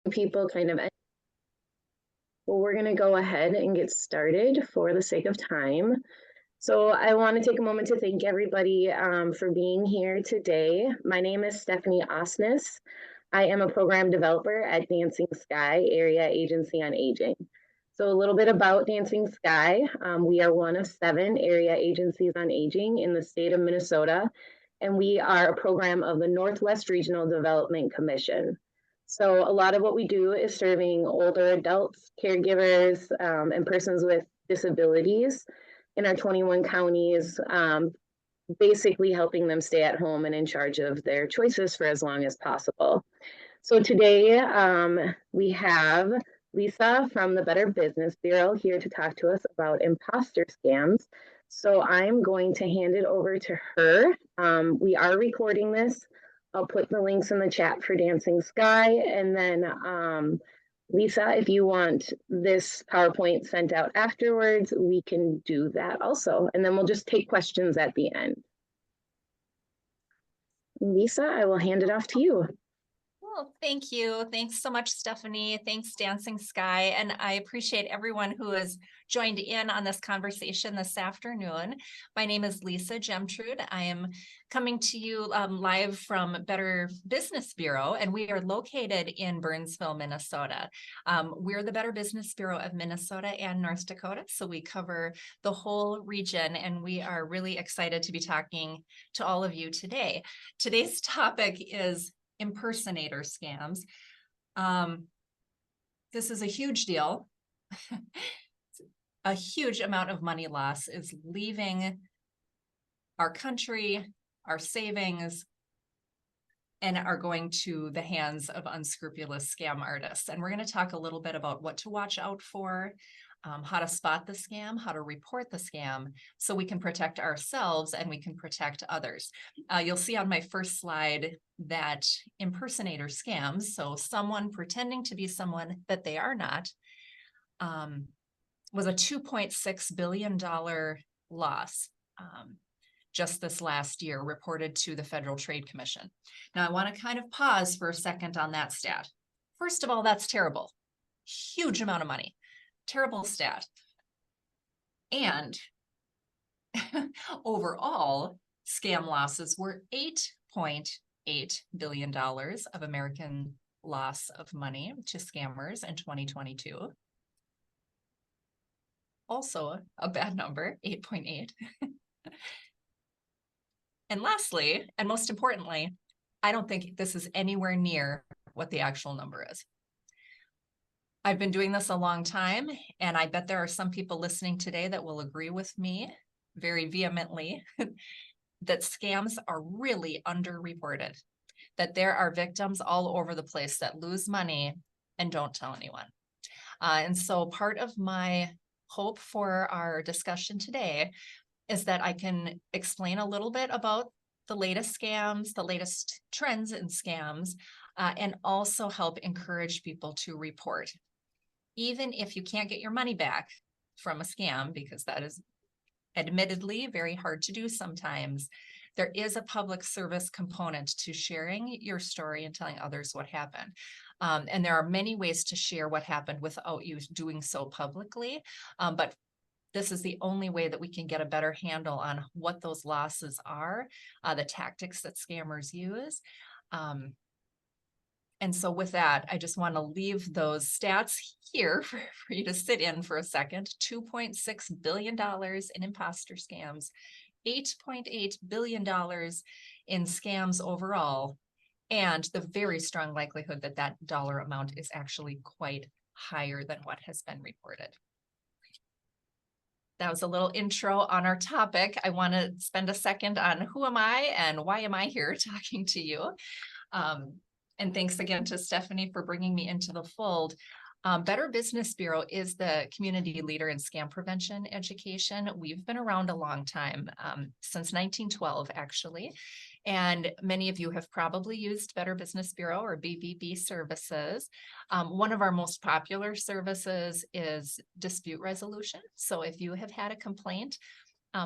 people kind of. Well, we're going to go ahead and get started for the sake of time. So I want to take a moment to thank everybody for being here today. My name is Stephanie Osnes. I am a program developer at Dancing Sky Area Agency on Aging. So a little bit about Dancing Sky. We are one of 7 area agencies on aging in the state of Minnesota, and we are a program of the Northwest Regional Development Commission. So a lot of what we do is serving older adults, caregivers, and persons with disabilities in our 21 counties, basically helping them stay at home and in charge of their choices for as long as possible. So today we have Lisa from the Better Business Bureau here to talk to us about imposter scams. So I'm going to hand it over to her. We are recording this. I'll put the links in the chat for Dancing Sky. And then Lisa, if you want this PowerPoint sent out afterwards, we can do that also. And then we'll just take questions at the end. Lisa, I will hand it off to you. Well, thank you. Thanks so much, Stephanie. Thanks, Dancing Sky. And I appreciate everyone who has joined in on this conversation this afternoon. My name is Lisa Gemtrude. I am coming to you live from Better Business Bureau, and we are located in Burnsville, Minnesota. We're the Better Business Bureau of Minnesota and North Dakota, so we cover the whole region, and we are really excited to be talking to all of you today. Today's topic is impersonator scams. This is a huge deal. A huge amount of money loss is leaving our country, our savings, and are going to the hands of unscrupulous scam artists. And we're going to talk a little bit about what to watch out for, how to spot the scam, how to report the scam, so we can protect ourselves and we can protect others. You'll see on my first slide that impersonator scams, so someone pretending to be someone that they are not, was a $2.6 billion loss just this last year, reported to the Federal Trade Commission. Now, I want to kind of pause for a second on that stat. First of all, that's terrible. Huge amount of money. Terrible stat. And overall, scam losses were $8.8 billion of American loss of money to scammers in 2022. Also a bad number, 8.8. And lastly, and most importantly, I don't think this is anywhere near what the actual number is. I've been doing this a long time, and I bet there are some people listening today that will agree with me very vehemently that scams are really underreported, that there are victims all over the place that lose money and don't tell anyone. And so part of my hope for our discussion today is that I can explain a little bit about the latest scams, the latest trends in scams, and also help encourage people to report. Even if you can't get your money back from a scam, because that is admittedly very hard to do sometimes, there is a public service component to sharing your story and telling others what happened. And there are many ways to share what happened without you doing so publicly. But this is the only way that we can get a better handle on what those losses are, the tactics that scammers use. And so with that, I just want to leave those stats here for you to sit in for a second. $2.6 billion in imposter scams, $8.8 billion in scams overall, and the very strong likelihood that that dollar amount is actually quite higher than what has been reported. That was a little intro on our topic. I want to spend a second on who am I and why am I here talking to you? And thanks again to Stephanie for bringing me into the fold. Better Business Bureau is the community leader in scam prevention education. We've been around a long time, since 1912, actually. And many of you have probably used Better Business Bureau or BBB services. One of our most popular services is dispute resolution. So if you have had a complaint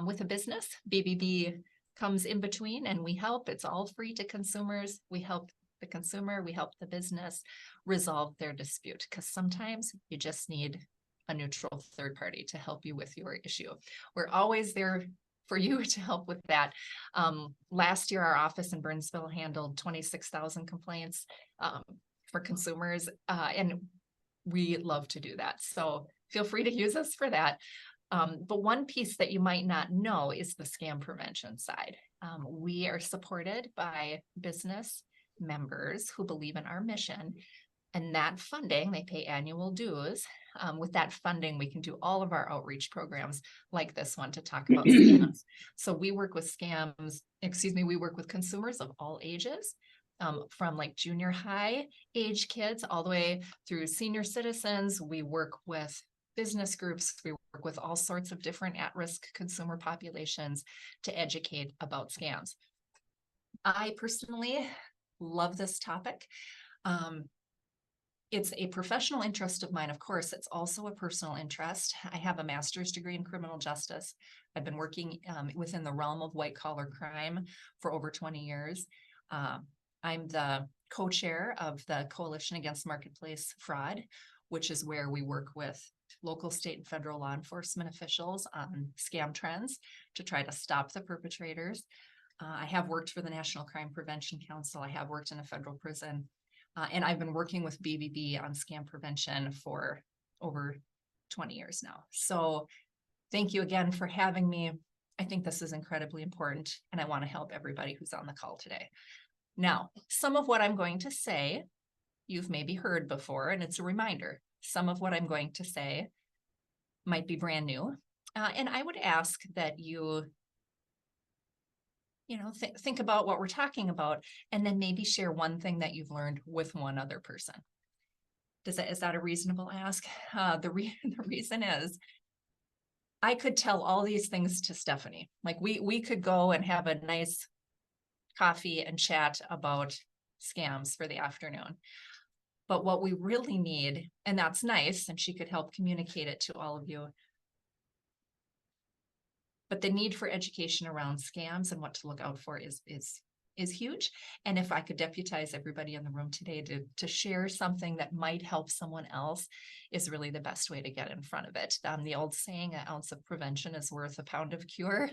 with a business, BBB comes in between and we help. It's all free to consumers. We help the consumer, we help the business resolve their dispute, because sometimes you just need a neutral third party to help you with your issue. We're always there for you to help with that. Last year, our office in Burnsville handled 26,000 complaints for consumers, and we love to do that. So feel free to use us for that. But one piece that you might not know is the scam prevention side. We are supported by business members who believe in our mission, and that funding, they pay annual dues. With that funding, we can do all of our outreach programs like this one to talk about scams. So we work with we work with consumers of all ages, from like junior high age kids all the way through senior citizens. We work with business groups. We work with all sorts of different at-risk consumer populations to educate about scams. I personally love this topic. It's a professional interest of mine. Of course, it's also a personal interest. I have a master's degree in criminal justice. I've been working within the realm of white collar crime for over 20 years. I'm the co-chair of the Coalition Against Marketplace Fraud, which is where we work with local, state, and federal law enforcement officials on scam trends to try to stop the perpetrators. I have worked for the National Crime Prevention Council. I have worked in a federal prison. And I've been working with BBB on scam prevention for over 20 years now. So thank you again for having me. I think this is incredibly important, and I want to help everybody who's on the call today. Now, some of what I'm going to say, you've maybe heard before, and it's a reminder. Some of what I'm going to say might be brand new. And I would ask that you think about what we're talking about, and then maybe share one thing that you've learned with one other person. Is that a reasonable ask? The reason is, I could tell all these things to Stephanie. Like we could go and have a nice coffee and chat about scams for the afternoon. But what we really need, and that's nice, and she could help communicate it to all of you, but the need for education around scams and what to look out for is huge. And if I could deputize everybody in the room today to share something that might help someone else, is really the best way to get in front of it. The old saying, an ounce of prevention is worth a pound of cure,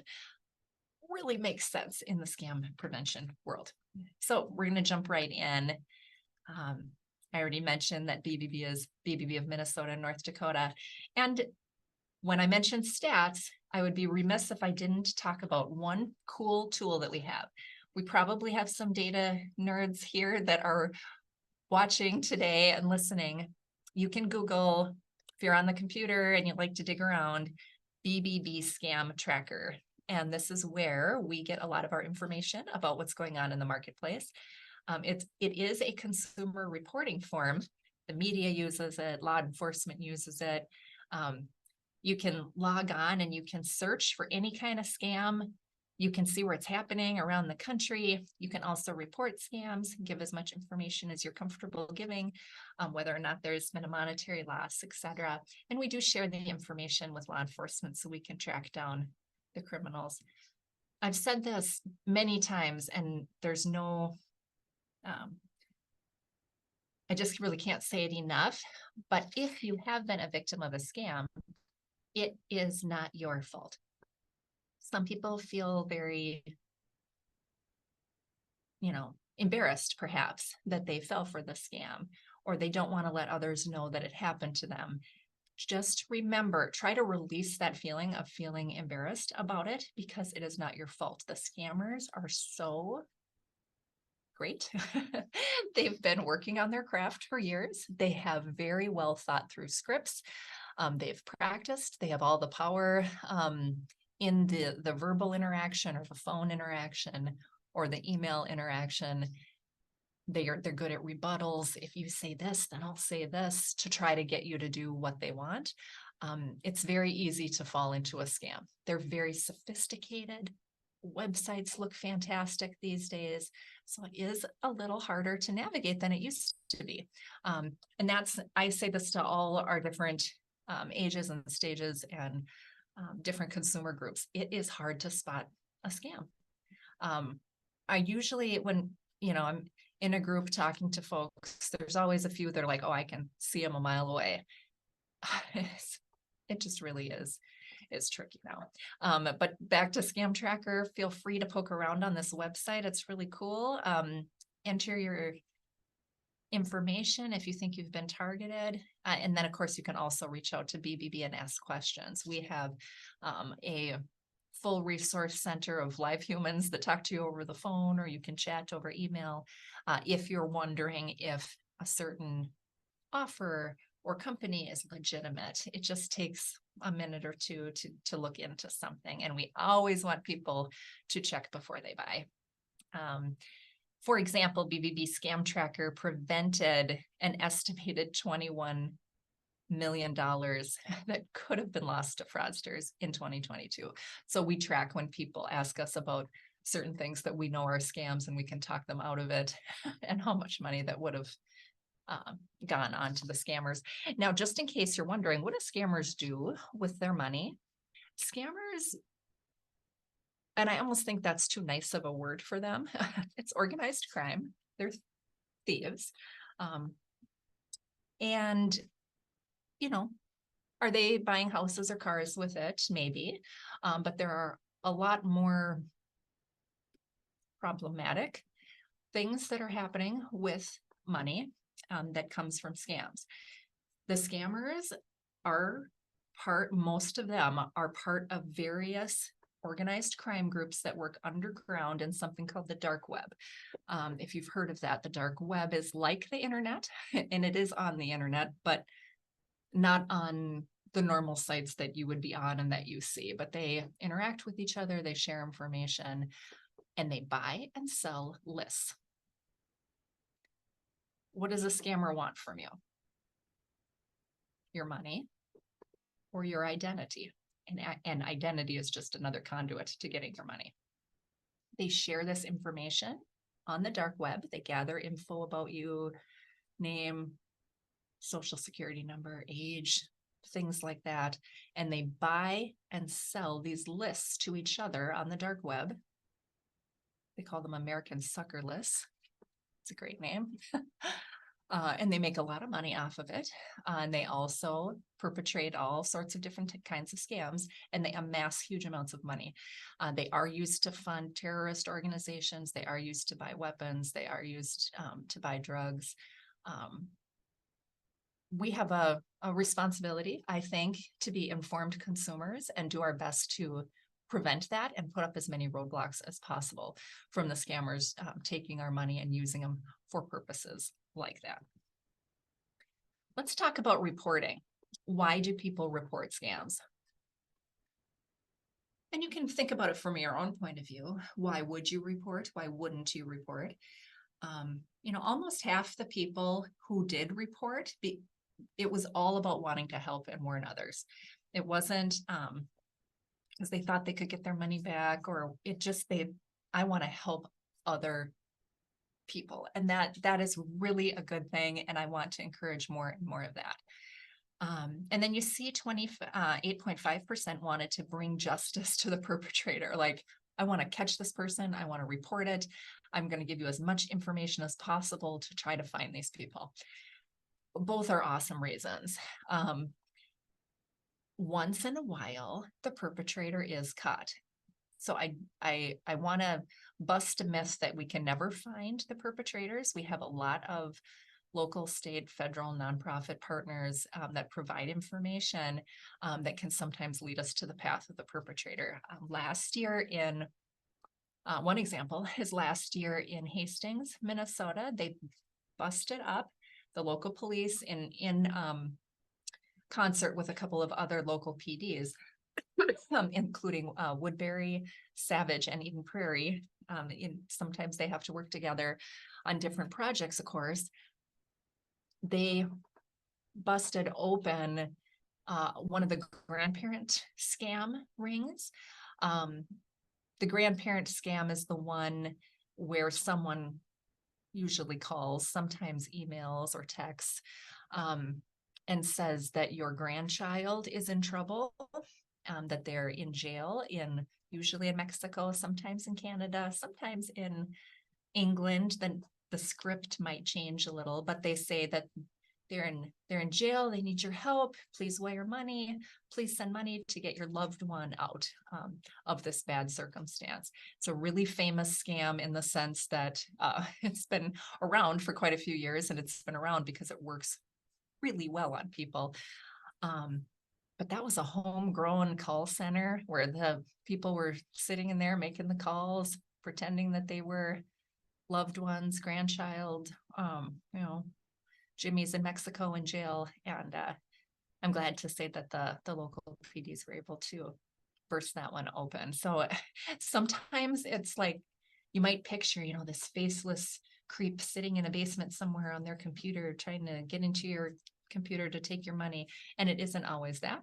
really makes sense in the scam prevention world. So we're going to jump right in. I already mentioned that BBB is BBB of Minnesota and North Dakota. And when I mentioned stats, I would be remiss if I didn't talk about one cool tool that we have. We probably have some data nerds here that are watching today and listening. You can Google, if you're on the computer and you like to dig around, BBB Scam Tracker. And this is where we get a lot of our information about what's going on in the marketplace. It is a consumer reporting form. The media uses it, law enforcement uses it. You can log on and you can search for any kind of scam. You can see where it's happening around the country. You can also report scams, give as much information as you're comfortable giving, whether or not there's been a monetary loss, etc. And we do share the information with law enforcement so we can track down the criminals. I've said this many times, and there's no, I just really can't say it enough, but if you have been a victim of a scam, it is not your fault. Some people feel very, embarrassed perhaps that they fell for the scam, or they don't want to let others know that it happened to them. Just remember, try to release that feeling of feeling embarrassed about it, because it is not your fault. The scammers are so great. They've been working on their craft for years. They have very well thought through scripts. They've practiced. They have all the power in the verbal interaction, or the phone interaction, or the email interaction. They're good at rebuttals. If you say this, then I'll say this, to try to get you to do what they want. It's very easy to fall into a scam. They're very sophisticated. Websites look fantastic these days. So it is a little harder to navigate than it used to be. And I say this to all our different ages and stages and different consumer groups. It is hard to spot a scam. I usually, when, in a group talking to folks, there's always a few that are like, oh, I can see them a mile away. It just really is. It's tricky now. But back to Scam Tracker, feel free to poke around on this website. It's really cool. Enter your information if you think you've been targeted. And then of course you can also reach out to BBB and ask questions. We have a full resource center of live humans that talk to you over the phone, or you can chat over email. If you're wondering if a certain offer or company is legitimate, it just takes a minute or two to look into something. And we always want people to check before they buy. For example, BBB Scam Tracker prevented an estimated $21 million that could have been lost to fraudsters in 2022. So we track when people ask us about certain things that we know are scams, and we can talk them out of it, and how much money that would have gone on to the scammers. Now, just in case you're wondering, what do scammers do with their money? Scammers, and I almost think that's too nice of a word for them. It's organized crime. They're thieves. And, you know, are they buying houses or cars with it? Maybe. But there are a lot more problematic things that are happening with money that comes from scams. The scammers are most of them are part of various organized crime groups that work underground in something called the dark web. If you've heard of that, the dark web is like the internet, and it is on the internet, but not on the normal sites that you would be on and that you see, but they interact with each other, they share information, and they buy and sell lists. What does a scammer want from you? Your money or your identity? And identity is just another conduit to getting your money. They share this information on the dark web. They gather info about you, name, social security number, age, things like that. And they buy and sell these lists to each other on the dark web. They call them American sucker lists. It's a great name. And they make a lot of money off of it. And they also perpetrate all sorts of different kinds of scams, and they amass huge amounts of money. They are used to fund terrorist organizations. They are used to buy weapons. They are used to buy drugs. We have a responsibility, I think, to be informed consumers and do our best to prevent that and put up as many roadblocks as possible from the scammers taking our money and using them for purposes like that. Let's talk about reporting. Why do people report scams? And you can think about it from your own point of view. Why would you report? Why wouldn't you report? Almost half the people who did report, it was all about wanting to help and warn others. It wasn't because they thought they could get their money back, or I want to help other people. And that is really a good thing. And I want to encourage more and more of that. And then you see 8.5% wanted to bring justice to the perpetrator. Like, I want to catch this person. I want to report it. I'm going to give you as much information as possible to try to find these people. Both are awesome reasons. Once in a while, the perpetrator is caught. So I want to bust a myth that we can never find the perpetrators. We have a lot of local, state, federal, nonprofit partners that provide information that can sometimes lead us to the path of the perpetrator. Last year one example is last year in Hastings, Minnesota, they busted up the local police in concert with a couple of other local PDs, including Woodbury, Savage, and Eden Prairie. Sometimes they have to work together on different projects, of course. They busted open one of the grandparent scam rings. The grandparent scam is the one where someone usually calls, sometimes emails or texts, and says that your grandchild is in trouble, that they're in jail usually in Mexico, sometimes in Canada, sometimes in England. Then the script might change a little, but they say that they're in jail, they need your help, please wire money, please send money to get your loved one out of this bad circumstance. It's a really famous scam in the sense that it's been around for quite a few years, and it's been around because it works really well on people. But that was a homegrown call center where the people were sitting in there making the calls, pretending that they were loved ones, grandchild, you know, Jimmy's in Mexico in jail. And I'm glad to say that the local PDs were able to burst that one open. So sometimes it's like, you might picture, you know, this faceless creep sitting in a basement somewhere on their computer, trying to get into your computer to take your money. And it isn't always that.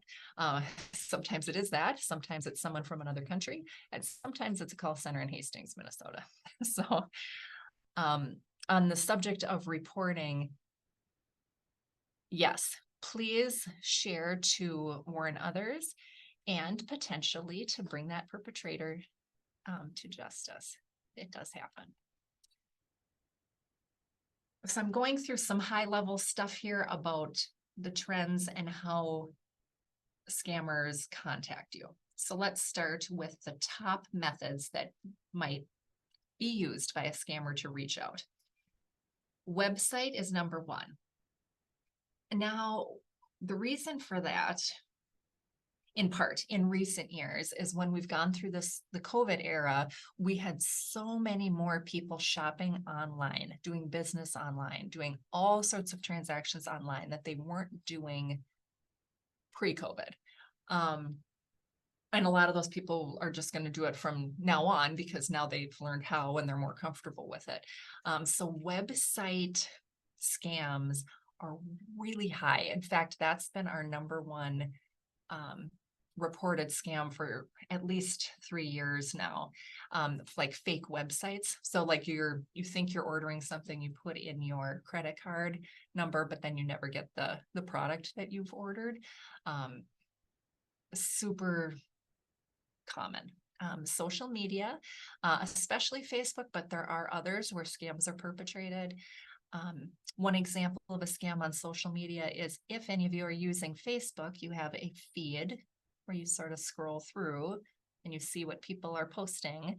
Sometimes it is that. Sometimes it's someone from another country. And sometimes it's a call center in Hastings, Minnesota. So on the subject of reporting, yes, please share to warn others and potentially to bring that perpetrator to justice. It does happen. So I'm going through some high level stuff here about the trends and how scammers contact you. So let's start with the top methods that might be used by a scammer to reach out. Website is number one. Now, the reason for that, in part, in recent years, is when we've gone through the COVID era, we had so many more people shopping online, doing business online, doing all sorts of transactions online that they weren't doing pre-COVID. And a lot of those people are just going to do it from now on because now they've learned how and they're more comfortable with it. So website scams are really high. In fact, that's been our number one reported scam for at least 3 years now. Like fake websites. So like you think you're ordering something, you put in your credit card number, but then you never get the product that you've ordered. Super common. Social media, especially Facebook, but there are others where scams are perpetrated. One example of a scam on social media is if any of you are using Facebook, you have a feed where you sort of scroll through and you see what people are posting.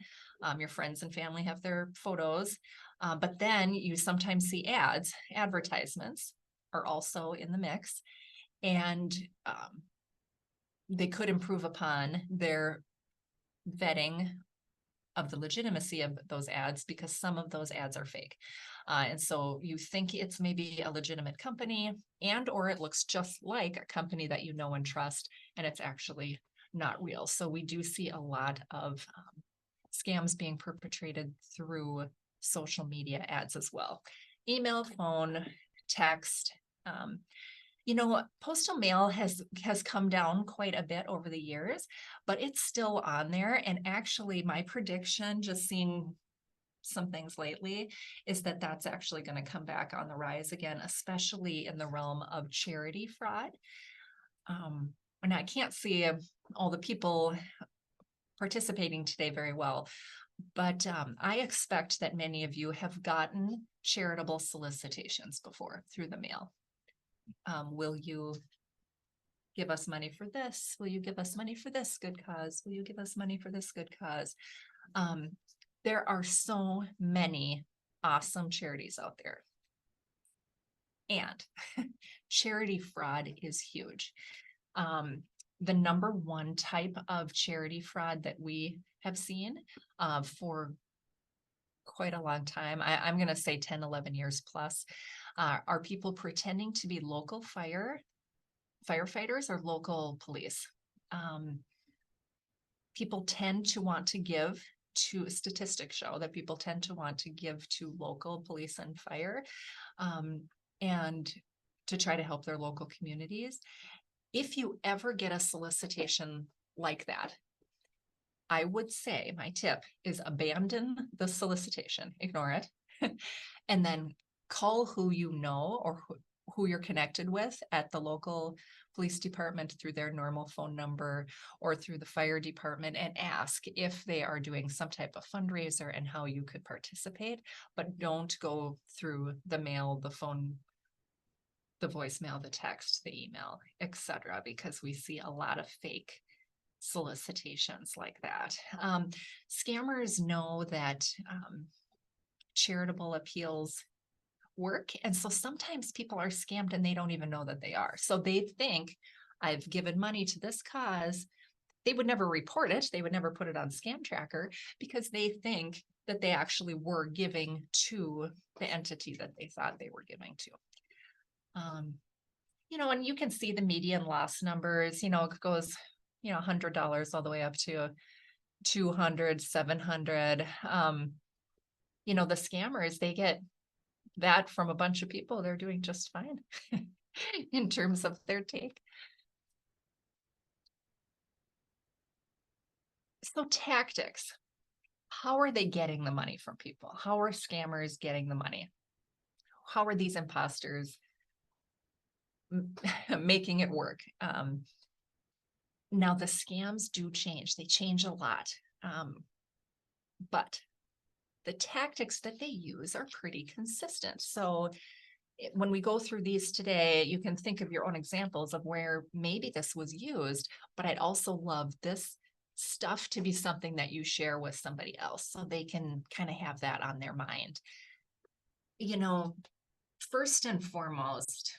Your friends and family have their photos, but then you sometimes see ads. Advertisements are also in the mix, and they could improve upon their vetting of the legitimacy of those ads because some of those ads are fake. And so you think it's maybe a legitimate company and or it looks just like a company that you know and trust, and it's actually not real. So we do see a lot of scams being perpetrated through social media ads as well. Email, phone, text. You know, postal mail has come down quite a bit over the years, but it's still on there. And actually, my prediction, just seeing some things lately, is that that's actually going to come back on the rise again, especially in the realm of charity fraud. And I can't see all the people participating today very well, but I expect that many of you have gotten charitable solicitations before through the mail. Will you give us money for this? Will you give us money for this good cause? Will you give us money for this good cause? There are so many awesome charities out there. And charity fraud is huge. The number one type of charity fraud that we have seen for quite a long time, I'm going to say 10, 11 years plus, are people pretending to be local firefighters or local police. People tend to want to give to, statistics show that people tend to want to give to local police and fire, and to try to help their local communities. If you ever get a solicitation like that, I would say my tip is abandon the solicitation, ignore it, and then call who you know or who you're connected with at the local police department through their normal phone number or through the fire department and ask if they are doing some type of fundraiser and how you could participate, but don't go through the mail, the phone, the voicemail, the text, the email, etc., because we see a lot of fake solicitations like that. Scammers know that charitable appeals work. And so sometimes people are scammed and they don't even know that they are. So they think, I've given money to this cause. They would never report it. They would never put it on Scam Tracker because they think that they actually were giving to the entity that they thought they were giving to. And you can see the median loss numbers, it goes, $100 all the way up to 200, 700. The scammers, they get that from a bunch of people. They're doing just fine in terms of their take. So tactics, how are they getting the money from people? How are scammers getting the money? How are these imposters making it work? Now the scams do change. They change a lot. But the tactics that they use are pretty consistent. So when we go through these today, you can think of your own examples of where maybe this was used, but I'd also love this stuff to be something that you share with somebody else so they can kind of have that on their mind. First and foremost,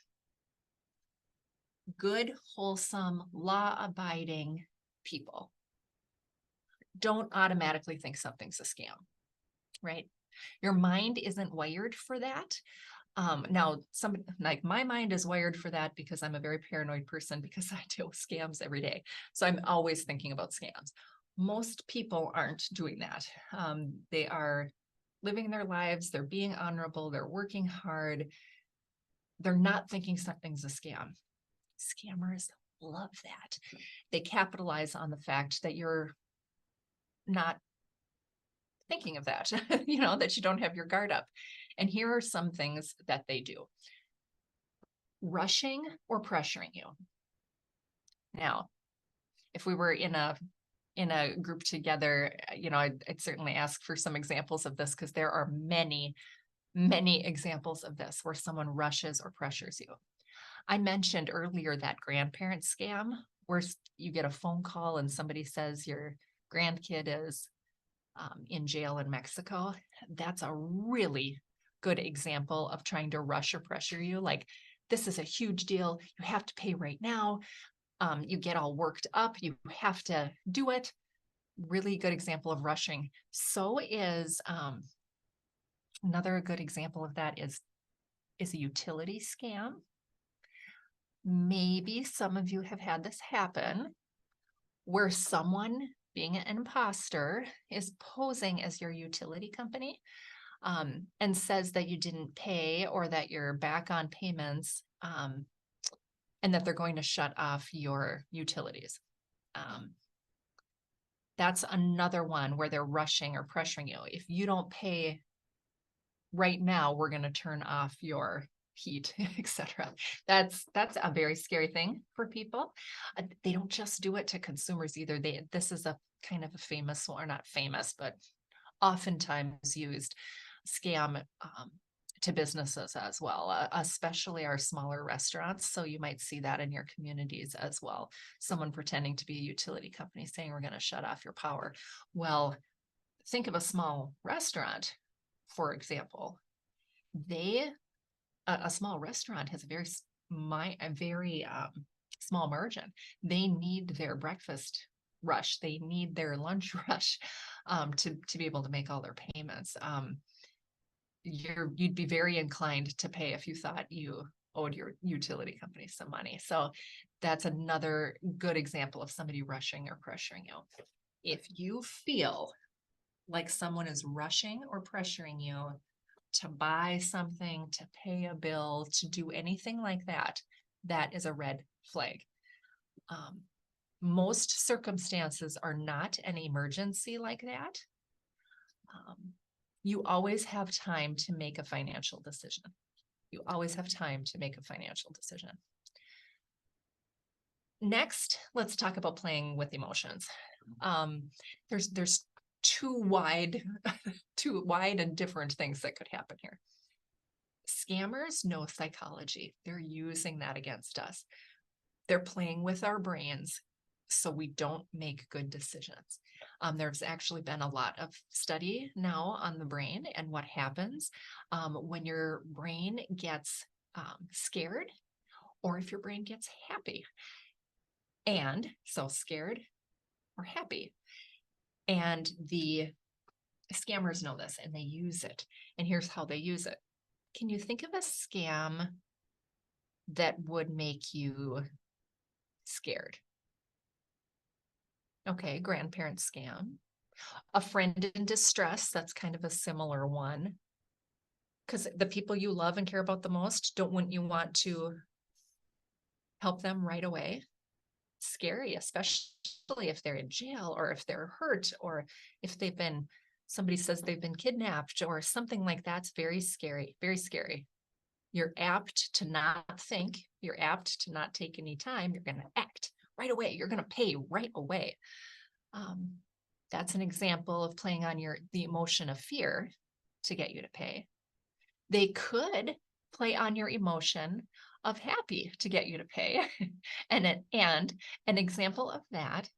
good, wholesome, law-abiding people don't automatically think something's a scam, right? Your mind isn't wired for that. Now, like my mind is wired for that because I'm a very paranoid person because I deal with scams every day. So I'm always thinking about scams. Most people aren't doing that. They are living their lives. They're being honorable. They're working hard. They're not thinking something's a scam. Scammers love that. They capitalize on the fact that you're not thinking of that, that you don't have your guard up. And here are some things that they do. Rushing or pressuring you. Now, if we were in a group together, I'd certainly ask for some examples of this because there are many, many examples of this where someone rushes or pressures you. I mentioned earlier that grandparent scam where you get a phone call and somebody says your grandkid is in jail in Mexico. That's a really good example of trying to rush or pressure you. Like, this is a huge deal. You have to pay right now. You get all worked up. You have to do it. Really good example of rushing. So is another good example of that is a utility scam. Maybe some of you have had this happen where someone, being an imposter, is posing as your utility company and says that you didn't pay or that you're back on payments and that they're going to shut off your utilities. That's another one where they're rushing or pressuring you. If you don't pay right now, we're going to turn off your heat, etc. That's a very scary thing for people. They don't just do it to consumers either. This is a kind of a famous, or not famous, but oftentimes used scam to businesses as well, especially our smaller restaurants. So you might see that in your communities as well. Someone pretending to be a utility company saying we're going to shut off your power. Well, think of a small restaurant, for example. A small restaurant has a very small margin. They need their breakfast rush. They need their lunch rush to be able to make all their payments. You'd be very inclined to pay if you thought you owed your utility company some money. So that's another good example of somebody rushing or pressuring you. If you feel like someone is rushing or pressuring you to buy something, to pay a bill, to do anything like that, that is a red flag. Most circumstances are not an emergency like that. You always have time to make a financial decision. You always have time to make a financial decision. Next, let's talk about playing with emotions. There's too wide and different things that could happen here. Scammers know psychology. They're using that against us. They're playing with our brains so we don't make good decisions. There's actually been a lot of study now on the brain and what happens when your brain gets scared or if your brain gets happy. And so scared or happy. And the scammers know this and they use it. And here's how they use it. Can you think of a scam that would make you scared? Okay, grandparent scam. A friend in distress, that's kind of a similar one. Because the people you love and care about the most, wouldn't you want to help them right away? Scary, especially if they're in jail or if they're hurt or if somebody says they've been kidnapped or something like that's very scary, very scary. You're apt to not think, you're apt to not take any time, you're going to act right away, you're going to pay right away. That's an example of playing on the emotion of fear to get you to pay. They could play on your emotion of happy to get you to pay. and an example of that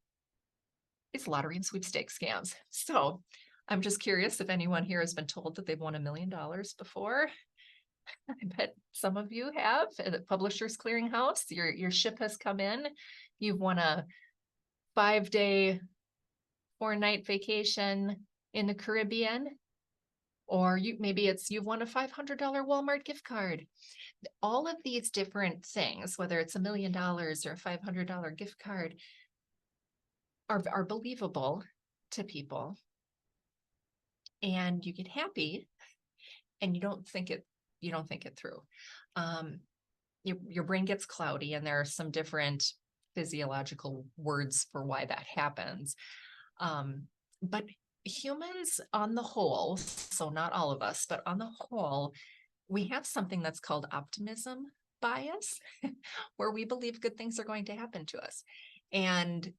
is lottery and sweepstakes scams. So I'm just curious if anyone here has been told that they've won $1 million before. I bet some of you have at the Publishers Clearinghouse. Your ship has come in. You've won a 5-day, 4-night vacation in the Caribbean. Or you've won a $500 Walmart gift card. All of these different things, whether it's $1 million or a $500 gift card, are believable to people. And you get happy and you don't think it through. Your brain gets cloudy, and there are some different physiological words for why that happens. But humans on the whole, so not all of us, but on the whole, we have something that's called optimism bias, where we believe good things are going to happen to us. And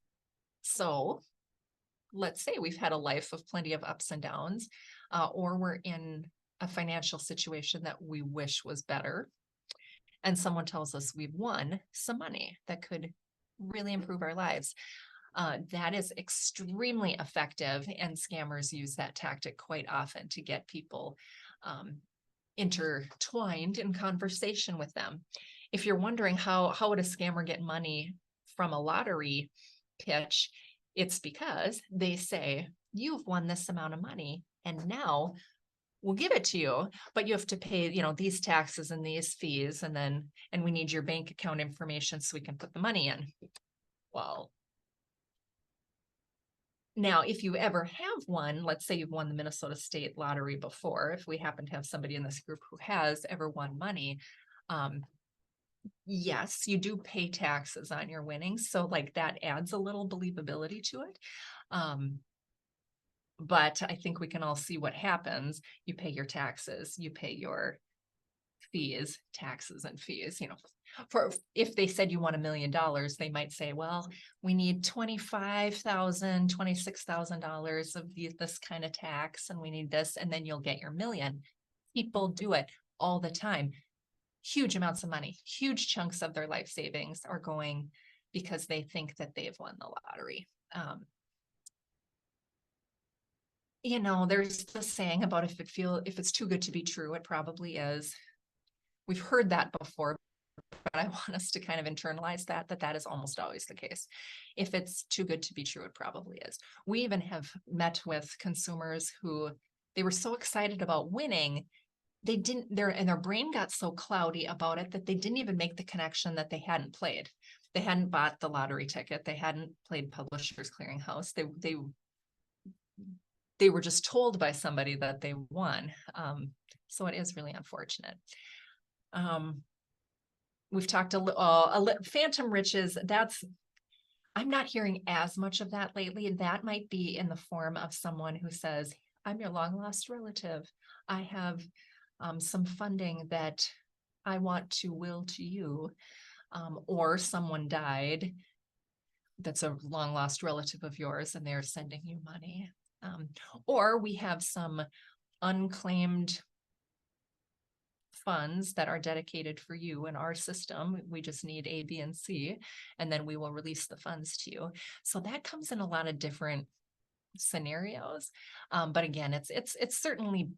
so let's say we've had a life of plenty of ups and downs, or we're in a financial situation that we wish was better. And someone tells us we've won some money that could really improve our lives. That is extremely effective, and scammers use that tactic quite often to get people intertwined in conversation with them. If you're wondering how would a scammer get money from a lottery pitch, it's because they say, you've won this amount of money and now we'll give it to you, but you have to pay, these taxes and these fees, and we need your bank account information so we can put the money in. Well, now, if you ever have won, let's say you've won the Minnesota State Lottery before, if we happen to have somebody in this group who has ever won money, yes, you do pay taxes on your winnings. So that adds a little believability to it. But I think we can all see what happens. You pay your taxes, you pay your fees, taxes and fees, for if they said you won $1 million, they might say, well, we need $25,000, $26,000 of this kind of tax, and we need this, and then you'll get your $1 million. People do it all the time. Huge amounts of money, huge chunks of their life savings are going because they think that they've won the lottery. There's the saying about if it's too good to be true, it probably is. We've heard that before, but I want us to kind of internalize that is almost always the case. If it's too good to be true, it probably is. We even have met with consumers who they were so excited about winning, their brain got so cloudy about it that they didn't even make the connection that they hadn't played. They hadn't bought the lottery ticket. They hadn't played Publishers Clearinghouse. They were just told by somebody that they won. So it is really unfortunate. We've talked phantom riches. I'm not hearing as much of that lately. And that might be in the form of someone who says, I'm your long lost relative. I have some funding that I want to will to you, or someone died that's a long lost relative of yours and they're sending you money. Or we have some unclaimed funds that are dedicated for you in our system. We just need A, B, and C, and then we will release the funds to you. So that comes in a lot of different scenarios. But again, it's certainly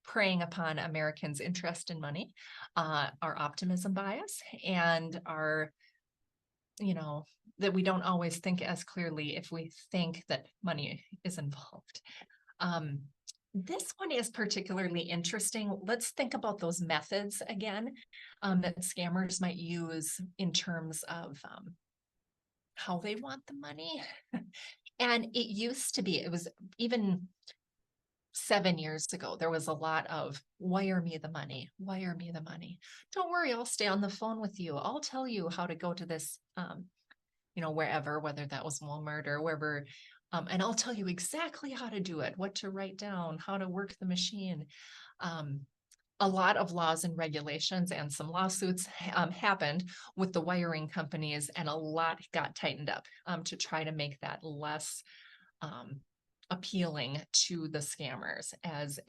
preying upon Americans' interest in money, our optimism bias, and our, that we don't always think as clearly if we think that money is involved. This one is particularly interesting. Let's think about those methods again, that scammers might use in terms of how they want the money. And it was even 7 years ago, there was a lot of wire me the money, wire me the money. Don't worry, I'll stay on the phone with you. I'll tell you how to go to this, wherever, whether that was Walmart or wherever. And I'll tell you exactly how to do it, what to write down, how to work the machine. A lot of laws and regulations and some lawsuits happened with the wiring companies, and a lot got tightened up to try to make that less appealing to the scammers as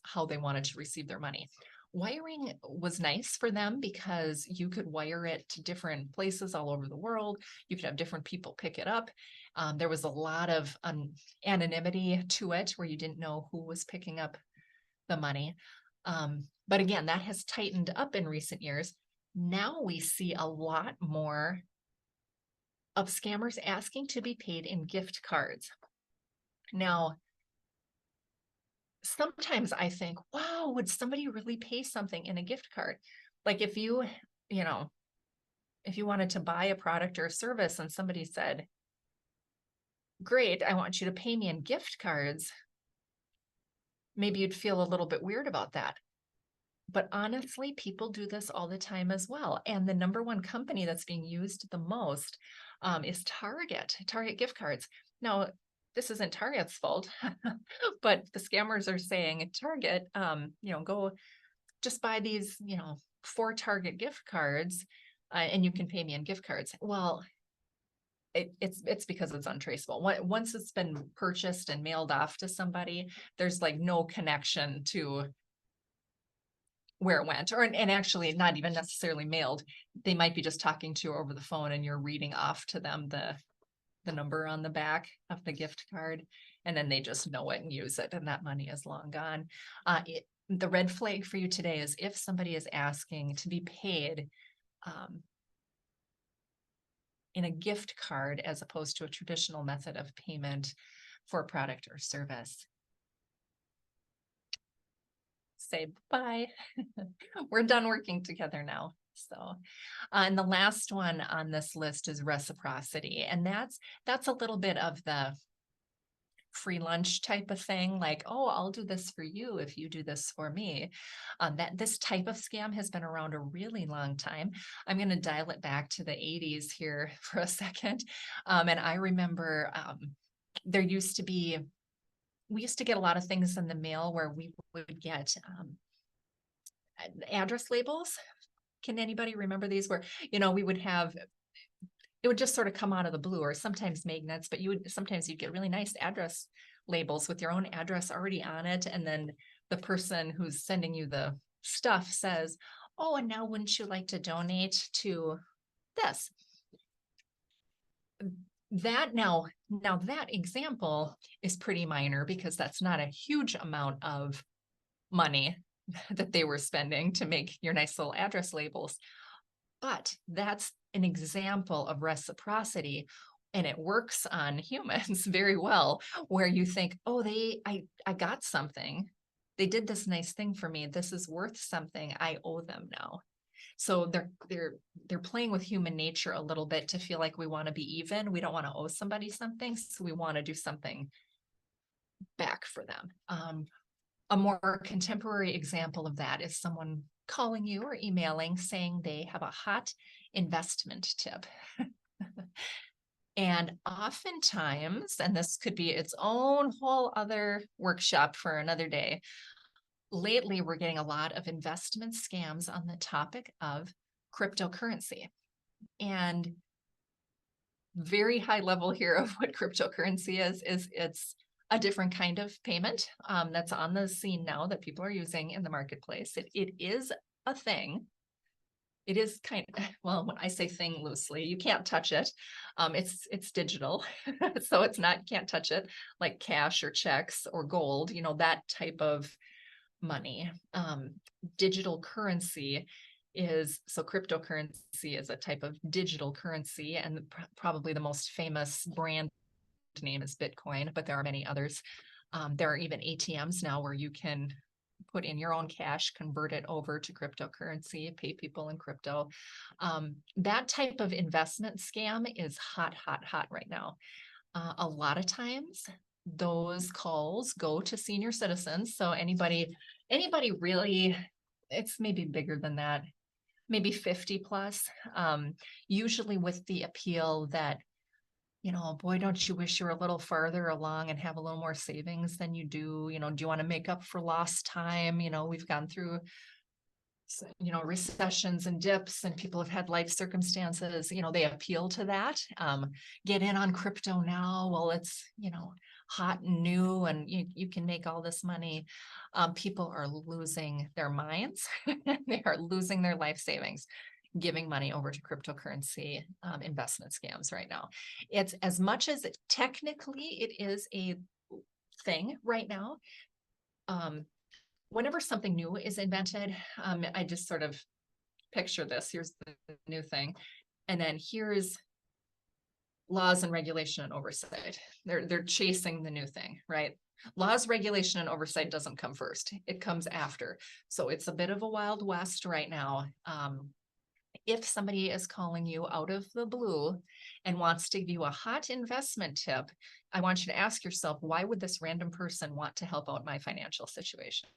how they wanted to receive their money. Wiring was nice for them because you could wire it to different places all over the world. You could have different people pick it up. There was a lot of anonymity to it where you didn't know who was picking up the money. But again, that has tightened up in recent years. Now we see a lot more of scammers asking to be paid in gift cards. Now, sometimes I think, wow, would somebody really pay something in a gift card? Like if you wanted to buy a product or a service and somebody said, great, I want you to pay me in gift cards, maybe you'd feel a little bit weird about that. But honestly, people do this all the time as well. And the number one company that's being used the most is Target gift cards. Now, this isn't Target's fault, but the scammers are saying, Target, go just buy these, 4 Target gift cards, and you can pay me in gift cards. Well, it's because it's untraceable. Once it's been purchased and mailed off to somebody, there's like no connection to where it went, and actually not even necessarily mailed. They might be just talking to you over the phone and you're reading off to them the number on the back of the gift card, and then they just know it and use it, and that money is long gone. The red flag for you today is if somebody is asking to be paid in a gift card as opposed to a traditional method of payment for a product or service. Say bye. We're done working together now. So, and the last one on this list is reciprocity. And that's a little bit of the free lunch type of thing. Like, oh, I'll do this for you if you do this for me. That this type of scam has been around a really long time. I'm going to dial it back to the 80s here for a second. And I remember we used to get a lot of things in the mail where we would get address labels. Can anybody remember these? Where, we would have, it would just sort of come out of the blue, or sometimes magnets, but sometimes you'd get really nice address labels with your own address already on it. And then the person who's sending you the stuff says, oh, and now wouldn't you like to donate to this? That now that example is pretty minor because that's not a huge amount of money that they were spending to make your nice little address labels. But that's an example of reciprocity, and it works on humans very well, where you think, oh, I got something. They did this nice thing for me. This is worth something. I owe them now. So they're playing with human nature a little bit to feel like we want to be even. We don't want to owe somebody something, so we want to do something back for them. A more contemporary example of that is someone calling you or emailing saying they have a hot investment tip. And oftentimes, and this could be its own whole other workshop for another day, lately we're getting a lot of investment scams on the topic of cryptocurrency. And very high level here of what cryptocurrency is it's a different kind of payment that's on the scene now that people are using in the marketplace. It is a thing. It is kind of, well, when I say thing loosely, you can't touch it. It's digital, so it's not, can't touch it like cash or checks or gold, you know, that type of money. Digital currency is, so cryptocurrency is a type of digital currency, and probably the most famous brand name is Bitcoin, but there are many others. There are even ATMs now where you can put in your own cash, convert it over to cryptocurrency, pay people in crypto. That type of investment scam is hot, hot, hot right now. A lot of times those calls go to senior citizens. So anybody really, it's maybe bigger than that, maybe 50 plus, usually with the appeal that, you know, boy, don't you wish you were a little farther along and have a little more savings than you do? You know, do you want to make up for lost time? You know, we've gone through, you know, recessions and dips, and people have had life circumstances, you know, they appeal to that. Get in on crypto now. Well, it's, you know, hot and new, and you can make all this money. People are losing their minds. They are losing their life savings giving money over to cryptocurrency investment scams right now. It's, as much as technically it is a thing right now. Whenever something new is invented, I just sort of picture this. Here's the new thing, and then here's laws and regulation and oversight. They're chasing the new thing, right? Laws, regulation, and oversight doesn't come first. It comes after. So it's a bit of a wild west right now. If somebody is calling you out of the blue and wants to give you a hot investment tip, I want you to ask yourself, why would this random person want to help out my financial situation?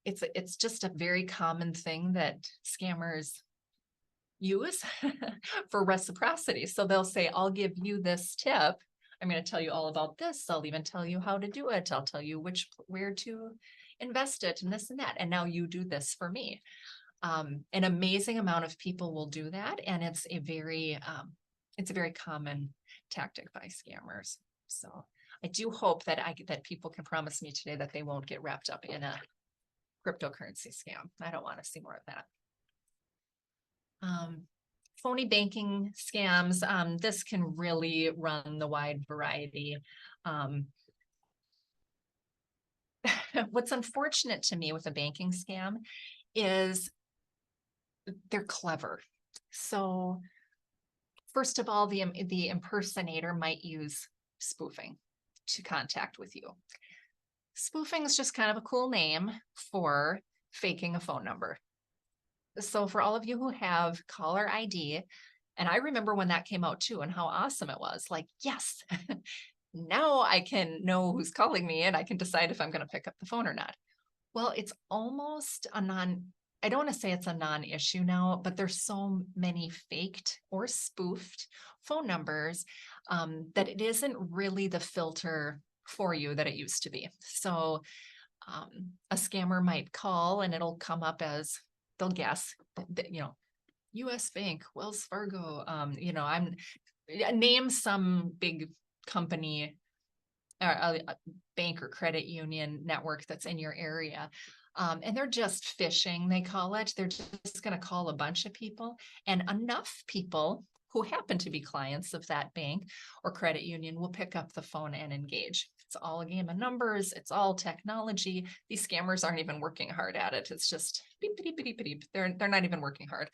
It's just a very common thing that scammers use for reciprocity. So they'll say, I'll give you this tip. I'm going to tell you all about this. I'll even tell you how to do it. I'll tell you where to invest it and this and that. And now you do this for me. An amazing amount of people will do that, and it's a very common tactic by scammers. So I do hope that that people can promise me today that they won't get wrapped up in a cryptocurrency scam. I don't want to see more of that. Phony banking scams. This can really run the wide variety. What's unfortunate to me with a banking scam is they're clever. So first of all, the impersonator might use spoofing to contact with you. Spoofing is just kind of a cool name for faking a phone number. So for all of you who have caller ID, and I remember when that came out too, and how awesome it was, like, yes, now I can know who's calling me and I can decide if I'm going to pick up the phone or not. Well, it's almost a I don't want to say it's a non-issue now, but there's so many faked or spoofed phone numbers that it isn't really the filter for you that it used to be. So a scammer might call and it'll come up as, they'll guess, you know, US Bank, Wells Fargo, you know, name some big company, a bank or credit union network that's in your area. And they're just phishing, they call it. They're just going to call a bunch of people, and enough people who happen to be clients of that bank or credit union will pick up the phone and engage. It's all a game of numbers. It's all technology. These scammers aren't even working hard at it. It's just beep, beep, beep, beep. They're not even working hard.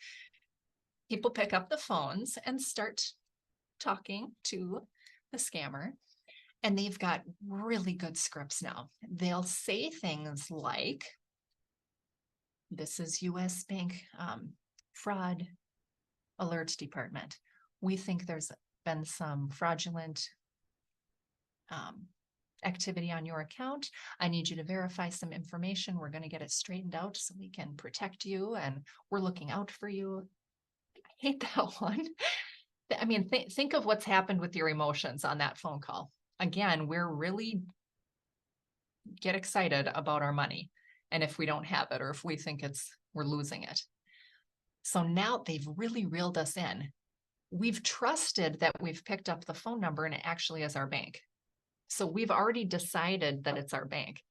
People pick up the phones and start talking to the scammer. And they've got really good scripts now. They'll say things like, this is US Bank fraud alert department. We think there's been some fraudulent activity on your account. I need you to verify some information. We're going to get it straightened out so we can protect you, and we're looking out for you. I hate that one. I mean, think of what's happened with your emotions on that phone call. Again, we're really get excited about our money. And if we don't have it, or if we think we're losing it. So now they've really reeled us in. We've trusted that we've picked up the phone number and it actually is our bank. So we've already decided that it's our bank.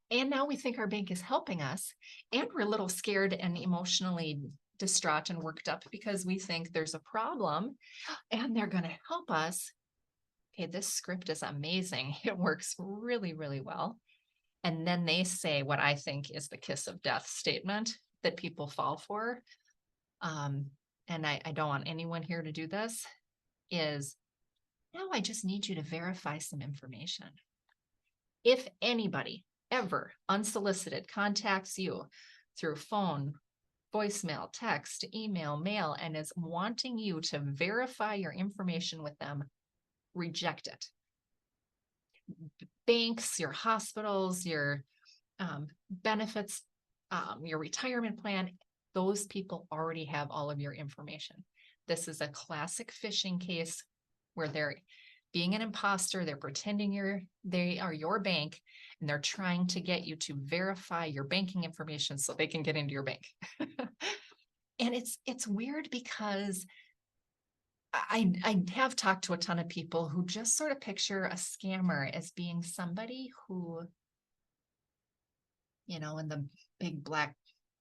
And now we think our bank is helping us. And we're a little scared and emotionally distraught and worked up because we think there's a problem and they're going to help us. Okay, this script is amazing. It works really, really well. And then they say what I think is the kiss of death statement that people fall for. And I don't want anyone here to do this, is now I just need you to verify some information. If anybody ever unsolicited contacts you through phone, voicemail, text, email, mail, and is wanting you to verify your information with them, reject it. Banks, your hospitals, your benefits, your retirement plan, those people already have all of your information. This is a classic phishing case where they're being an imposter, they're pretending they are your bank, and they're trying to get you to verify your banking information so they can get into your bank. And it's weird because I have talked to a ton of people who just sort of picture a scammer as being somebody who, in the big black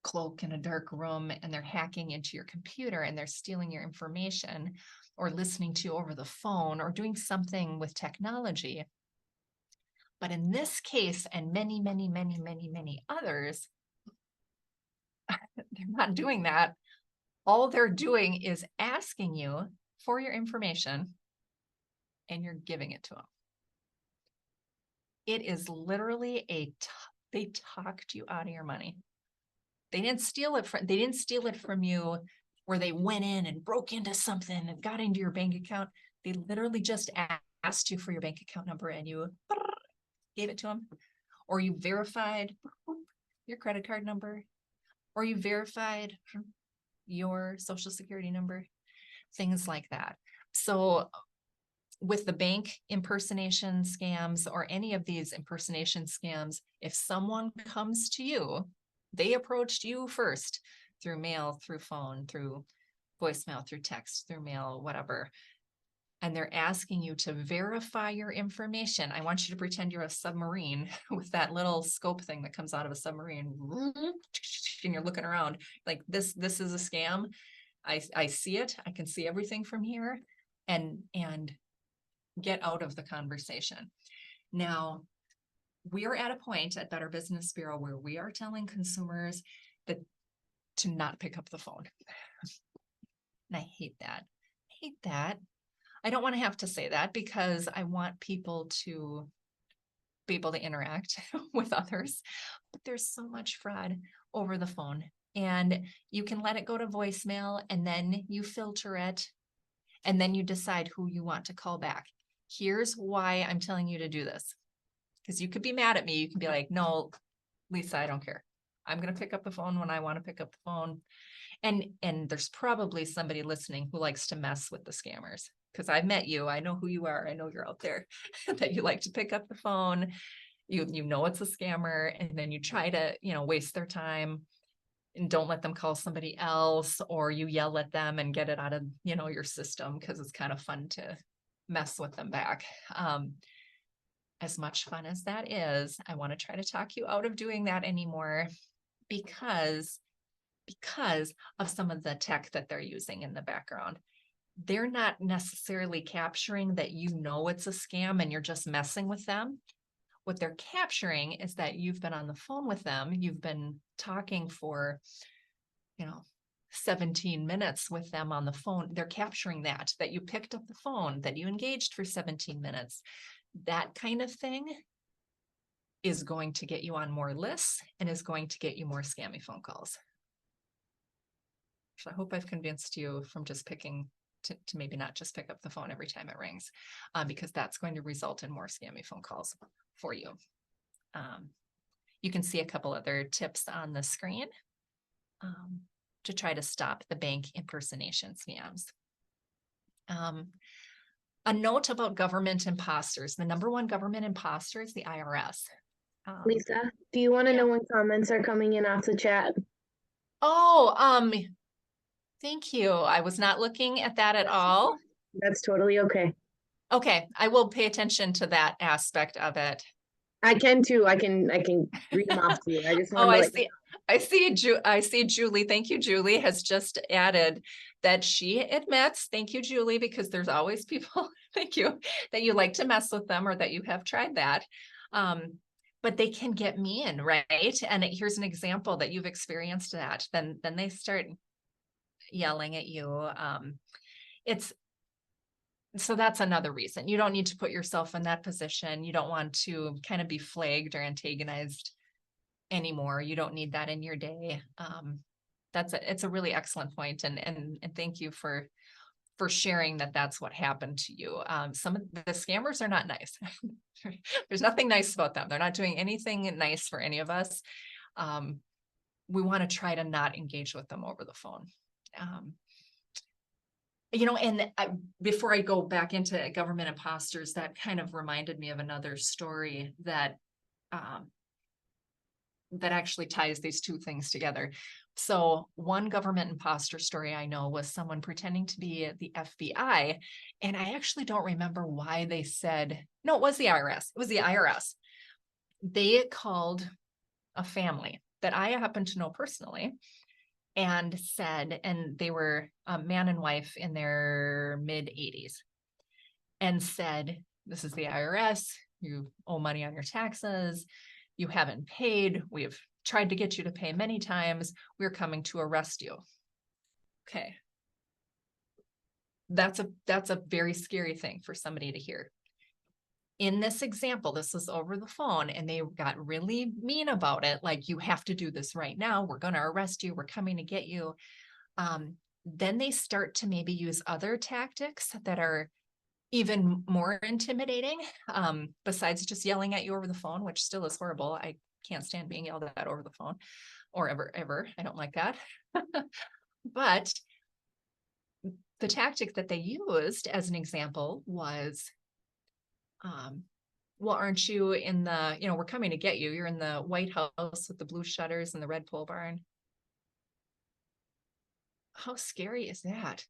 cloak in a dark room, and they're hacking into your computer and they're stealing your information or listening to you over the phone or doing something with technology. But in this case, and many, many, many, many, many others, they're not doing that. All they're doing is asking you for your information and you're giving it to them. It is literally they talked you out of your money. They didn't steal it from you where they went in and broke into something and got into your bank account. They literally just asked you for your bank account number and you gave it to them, or you verified your credit card number, or you verified your social security number, things like that. So with the bank impersonation scams or any of these impersonation scams, if someone comes to you, they approached you first through mail, through phone, through voicemail, through text, through mail, whatever, and they're asking you to verify your information. I want you to pretend you're a submarine with that little scope thing that comes out of a submarine, and you're looking around like this is a scam. I see it. I can see everything from here, and get out of the conversation. Now, we are at a point at Better Business Bureau where we are telling consumers that to not pick up the phone. And I hate that. I don't want to have to say that because I want people to be able to interact with others. But there's so much fraud over the phone. And you can let it go to voicemail and then you filter it and then you decide who you want to call back. Here's why I'm telling you to do this. Because you could be mad at me. You can be like, no, Lisa, I don't care. I'm going to pick up the phone when I want to pick up the phone. And there's probably somebody listening who likes to mess with the scammers. Because I've met you. I know who you are. I know you're out there, that you like to pick up the phone. You know it's a scammer. And then you try to, waste their time and don't let them call somebody else, or you yell at them and get it out of, your system because it's kind of fun to mess with them back. As much fun as that is, I want to try to talk you out of doing that anymore because of some of the tech that they're using in the background. They're not necessarily capturing that it's a scam and you're just messing with them. What they're capturing is that you've been on the phone with them. You've been talking for, 17 minutes with them on the phone. They're capturing that you picked up the phone, that you engaged for 17 minutes. That kind of thing is going to get you on more lists and is going to get you more scammy phone calls. So I hope I've convinced you from just picking to maybe not just pick up the phone every time it rings, because that's going to result in more scammy phone calls for you. You can see a couple other tips on the screen to try to stop the bank impersonation scams. A note about government imposters. The number one government imposter is the IRS. Lisa, do you want to Yeah. know when comments are coming in off the chat? Oh, thank you. I was not looking at that at all. That's totally okay. Okay, I will pay attention to that aspect of it. I can too. I can read them off to you. I just Oh, wanted to I let you see. I see Julie. Thank you, Julie has just added that she admits, thank you, Julie, because there's always people, thank you, that you like to mess with them or that you have tried that. But they can get mean, right? And here's an example that you've experienced that. Then they start yelling at you. It's so that's another reason. You don't need to put yourself in that position. You don't want to kind of be flagged or antagonized anymore. You don't need that in your day. It's a really excellent point, and thank you for sharing that that's what happened to you. Some of the scammers are not nice. There's nothing nice about them. They're not doing anything nice for any of us. We want to try to not engage with them over the phone. And before I go back into government imposters, that kind of reminded me of another story that actually ties these two things together. So one government imposter story I know was someone pretending to be the FBI, and I actually don't remember why they said, no, it was the IRS. It was the IRS. They called a family that I happen to know personally and said, and they were a man and wife in their mid 80s, and said, this is the IRS, you owe money on your taxes, you haven't paid, we've tried to get you to pay many times, we're coming to arrest you. Okay. That's a very scary thing for somebody to hear. In this example, this was over the phone and they got really mean about it. Like, you have to do this right now. We're going to arrest you. We're coming to get you. Then they start to maybe use other tactics that are even more intimidating, besides just yelling at you over the phone, which still is horrible. I can't stand being yelled at over the phone or ever. I don't like that. But the tactic that they used as an example was, well, aren't you in the, we're coming to get you. You're in the White House with the blue shutters and the red pole barn. How scary is that?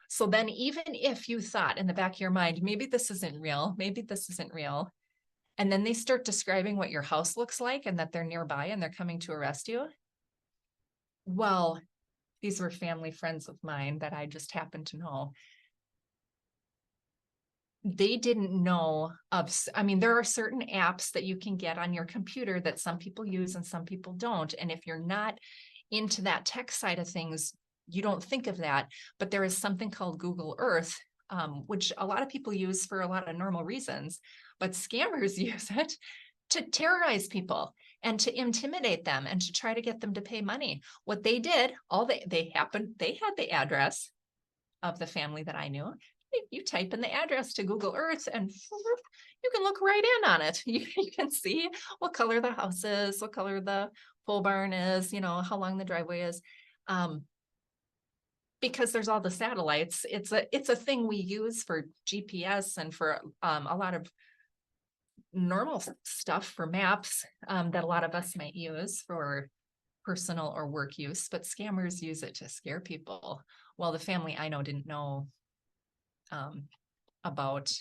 So then even if you thought in the back of your mind, maybe this isn't real, and then they start describing what your house looks like and that they're nearby and they're coming to arrest you. Well, these were family friends of mine that I just happened to know. They didn't know of, there are certain apps that you can get on your computer that some people use and some people don't. And if you're not into that tech side of things, you don't think of that. But there is something called Google Earth, which a lot of people use for a lot of normal reasons, but scammers use it to terrorize people and to intimidate them and to try to get them to pay money. What they did, they had the address of the family that I knew. You type in the address to Google Earth and you can look right in on it. You can see what color the house is, what color the pole barn is, how long the driveway is. Because there's all the satellites. It's a thing we use for GPS and for a lot of normal stuff, for maps, that a lot of us might use for personal or work use, but scammers use it to scare people. Well, the family I know didn't know about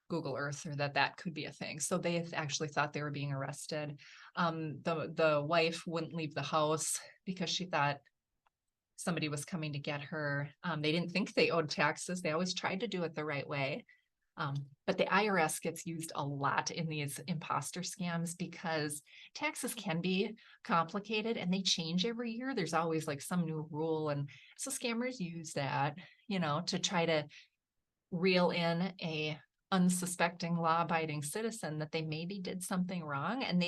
Google Earth or that could be a thing. So they actually thought they were being arrested. The wife wouldn't leave the house because she thought somebody was coming to get her. They didn't think they owed taxes. They always tried to do it the right way. But the IRS gets used a lot in these imposter scams because taxes can be complicated and they change every year. There's always like some new rule. And so scammers use that, to try to reel in a unsuspecting law-abiding citizen that they maybe did something wrong. And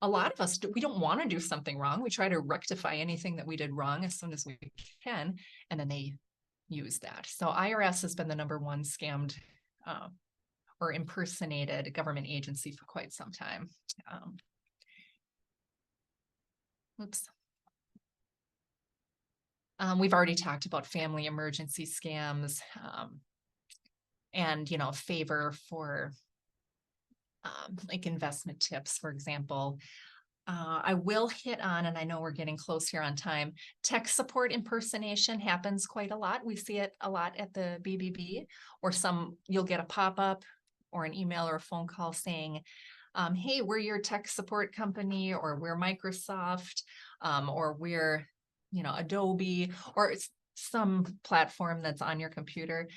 a lot of us, we don't want to do something wrong. We try to rectify anything that we did wrong as soon as we can. And then they use that. So IRS has been the number one scammed or impersonated government agency for quite some time. Oops. We've already talked about family emergency scams, and favor for like investment tips, for example. I will hit on, and I know we're getting close here on time, tech support impersonation happens quite a lot. We see it a lot at the BBB, or you'll get a pop-up or an email or a phone call saying, hey, we're your tech support company, or we're Microsoft, or we're, Adobe, or it's some platform that's on your computer.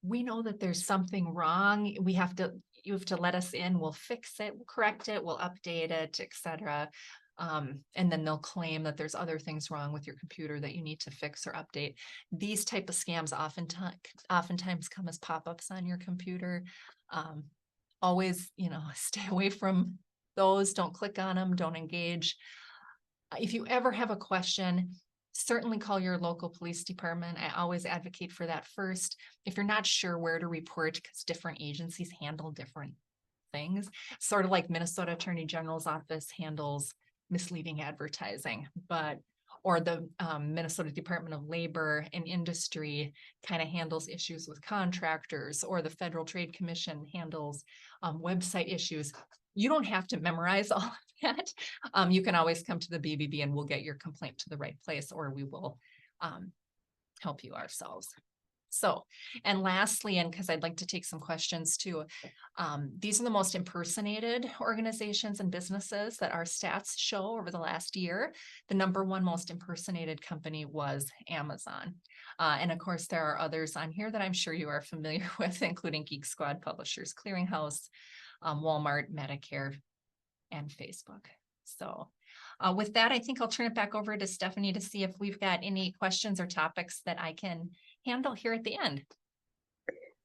We know that there's something wrong. You have to let us in. We'll fix it, we'll correct it, we'll update it, etc. And then they'll claim that there's other things wrong with your computer that you need to fix or update. These type of scams oftentimes come as pop-ups on your computer. Always, stay away from those. Don't click on them. Don't engage. If you ever have a question, certainly call your local police department. I always advocate for that first. If you're not sure where to report, because different agencies handle different things, sort of like Minnesota Attorney General's office handles misleading advertising, or the Minnesota Department of Labor and Industry kind of handles issues with contractors, or the Federal Trade Commission handles website issues. You don't have to memorize all of that. You can always come to the BBB and we'll get your complaint to the right place, or we will help you ourselves. So, and lastly, and because I'd like to take some questions too, these are the most impersonated organizations and businesses that our stats show over the last year. The #1 most impersonated company was Amazon. And of course, there are others on here that I'm sure you are familiar with, including Geek Squad, Publishers Clearinghouse, Walmart, Medicare, and Facebook. So with that, I think I'll turn it back over to Stephanie to see if we've got any questions or topics that I can handle here at the end.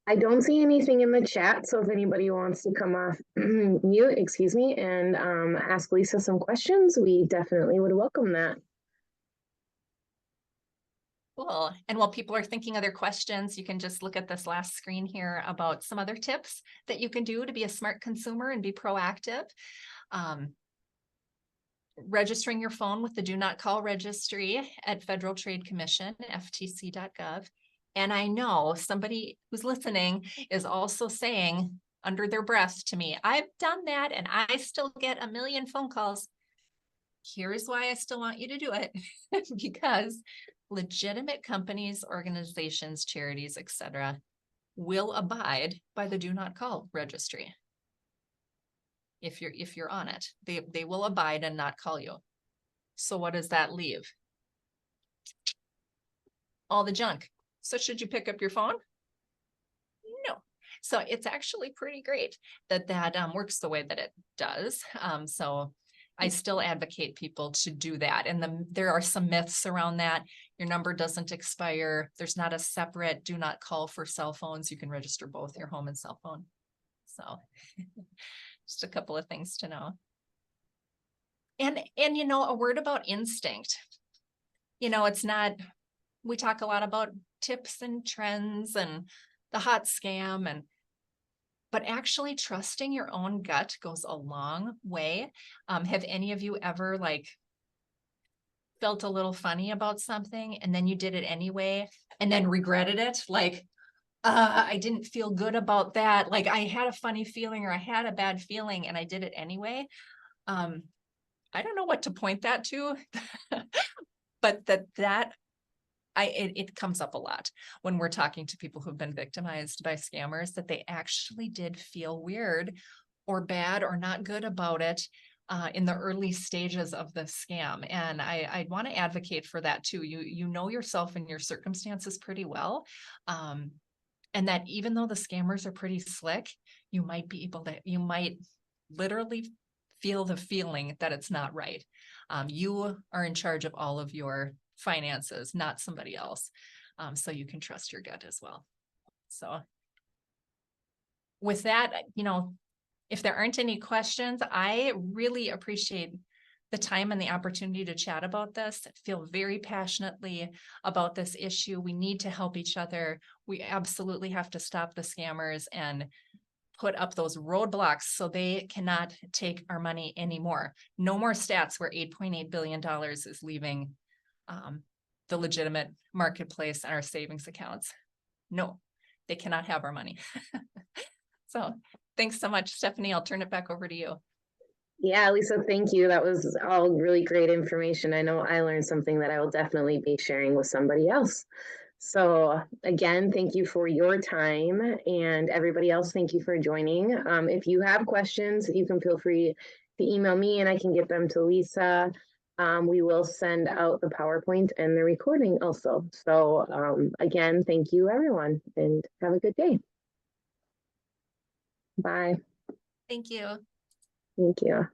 I don't see anything in the chat, so if anybody wants to come off mute, excuse me, and ask Lisa some questions, we definitely would welcome that. Cool. And while people are thinking other questions, you can just look at this last screen here about some other tips that you can do to be a smart consumer and be proactive. Registering your phone with the Do Not Call registry at Federal Trade Commission, ftc.gov. And I know somebody who's listening is also saying under their breath to me, I've done that and I still get a million phone calls. Here's why I still want you to do it. Because legitimate companies, organizations, charities, etc., will abide by the Do Not Call registry. If you're on it, they will abide and not call you. So what does that leave? All the junk. So should you pick up your phone? No. So it's actually pretty great that works the way that it does. So I still advocate people to do that. And there are some myths around that. Your number doesn't expire. There's not a separate Do Not Call for cell phones. You can register both your home and cell phone. So just a couple of things to know. And a word about instinct. It's not, we talk a lot about tips and trends and the hot scam, but actually trusting your own gut goes a long way. Have any of you ever felt a little funny about something and then you did it anyway and then regretted it? I didn't feel good about that. I had a funny feeling or I had a bad feeling and I did it anyway. I don't know what to point that to, but it comes up a lot when we're talking to people who've been victimized by scammers, that they actually did feel weird or bad or not good about it in the early stages of the scam. And I want to advocate for that too. You know yourself and your circumstances pretty well. And that even though the scammers are pretty slick, you might literally feel the feeling that it's not right. You are in charge of all of your finances, not somebody else. So you can trust your gut as well. So with that, if there aren't any questions, I really appreciate the time and the opportunity to chat about this. I feel very passionately about this issue. We need to help each other. We absolutely have to stop the scammers and put up those roadblocks so they cannot take our money anymore. No more stats where $8.8 billion is leaving the legitimate marketplace and our savings accounts. No, they cannot have our money. So thanks so much, Stephanie. I'll turn it back over to you. Yeah, Lisa, thank you. That was all really great information. I know I learned something that I will definitely be sharing with somebody else. So again, thank you for your time, and everybody else, thank you for joining. If you have questions, you can feel free to email me and I can get them to Lisa. We will send out the PowerPoint and the recording also. So again, thank you everyone, and have a good day. Bye. Thank you. Thank you.